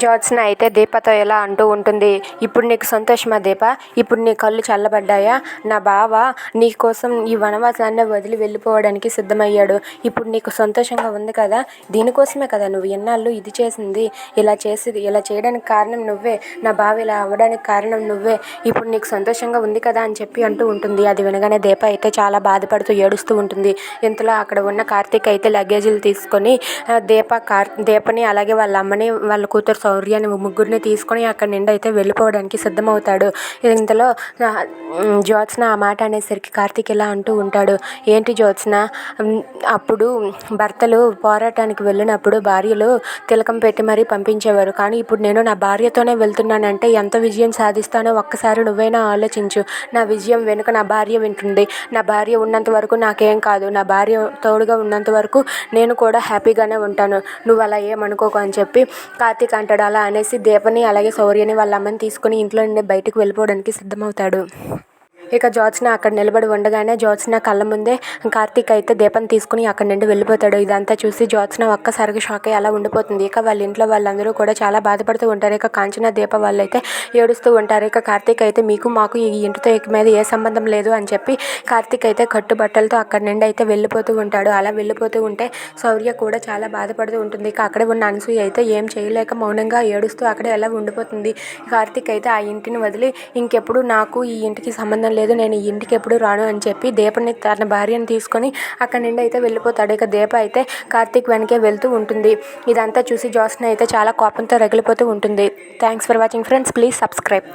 జ్యోత్స్న అయితే దీపతో ఇలా అంటూ ఉంటుంది. ఇప్పుడు నీకు సంతోషమా దీప? ఇప్పుడు నీ కళ్ళు చల్లబడ్డాయా? నా బావ నీకోసం ఈ వనవాసాన్ని వదిలి వెళ్ళిపోవడానికి సిద్ధమయ్యాడు. ఇప్పుడు నీకు సంతోషంగా ఉంది కదా? దీనికోసమే కదా నువ్వు ఎన్నాళ్ళు ఇది చేసింది. ఇలా చేయడానికి కారణం నువ్వే. నా బావ ఇలా అవ్వడానికి కారణం నువ్వే. ఇప్పుడు నీకు సంతోషంగా ఉంది కదా అని చెప్పి అంటూ ఉంటుంది. అది వినగానే దీప అయితే చాలా బాధపడుతూ ఏడుస్తూ ఉంటుంది. ఇంతలో అక్కడ ఉన్న కార్తీక్ అయితే లగేజీలు తీసుకొని దీపని అలాగే వాళ్ళ అమ్మని వాళ్ళ కూతురు శౌర్యాన్ని ముగ్గురిని తీసుకొని అక్కడి నుండి అయితే వెళ్ళిపోవడానికి సిద్ధమవుతాడు. ఇంతలో జ్యోత్స్న ఆ మాట అనేసరికి కార్తీక్ ఇలా అంటూ ఉంటాడు. ఏంటి జ్యోత్స్న, అప్పుడు భర్తలు పోరాటానికి వెళ్ళినప్పుడు భార్యలు తిలకం పెట్టి మరీ పంపించేవారు. కానీ ఇప్పుడు నేను నా భార్యతోనే వెళ్తున్నానంటే ఎంత విజయం సాధిస్తానో ఒక్కసారి నువ్వైనా ఆలోచించు. నా విజయం వెనుక నా భార్య వింటుంది. నా భార్య ఉన్నంత వరకు నాకేం కాదు. నా భార్య తోడుగా ఉన్నంత వరకు నేను కూడా హ్యాపీగానే ఉంటాను. నువ్వు అలా ఏమనుకోకు అని చెప్పి కార్తీక్ అంటాడు. అలా అనేసి దీపని అలాగే శౌర్యని వాళ్ళ అమ్మని తీసుకుని ఇంట్లో నుండి బయటకు వెళ్ళిపోవడానికి సిద్ధమవుతాడు. ఇక జ్యోత్స్న అక్కడ నిలబడి ఉండగానే జ్యోత్స్న కళ్ళ ముందే కార్తీక్ అయితే దీపం తీసుకుని అక్కడి నుండి వెళ్ళిపోతాడు. ఇదంతా చూసి జ్యోత్స్న ఒక్కసారిగా షాక్ అయ్యి అలా ఉండిపోతుంది. ఇక వాళ్ళ ఇంట్లో వాళ్ళందరూ కూడా చాలా బాధపడుతూ ఉంటారు. ఇక కాంచన దీప వాళ్ళైతే ఏడుస్తూ ఉంటారు. ఇక కార్తీక్ అయితే మీకు మాకు ఈ ఇంటితో మీద ఏ సంబంధం లేదు అని చెప్పి కార్తీక్ అయితే కట్టుబట్టలతో అక్కడి నుండి అయితే వెళ్ళిపోతూ ఉంటాడు. అలా వెళ్ళిపోతూ ఉంటే శౌర్య కూడా చాలా బాధపడుతూ ఉంటుంది. ఇక అక్కడే ఉన్న అనసూయ అయితే ఏం చేయలేక మౌనంగా ఏడుస్తూ అక్కడే ఎలా ఉండిపోతుంది. కార్తీక్ అయితే ఆ ఇంటిని వదిలి ఇంకెప్పుడు నాకు ఈ ఇంటికి సంబంధం లేదు, నేను ఈ ఇంటికి ఎప్పుడు రాను అని చెప్పి దీపని తన భార్యను తీసుకొని అక్కడి నుండి అయితే వెళ్ళిపోతాడు. ఇక దీప అయితే కార్తీక్ వెనకే వెళ్తూ ఉంటుంది. ఇదంతా చూసి జ్యోత్స్న అయితే చాలా కోపంతో రగిలిపోతూ ఉంటుంది. Thanks for watching friends. Please subscribe.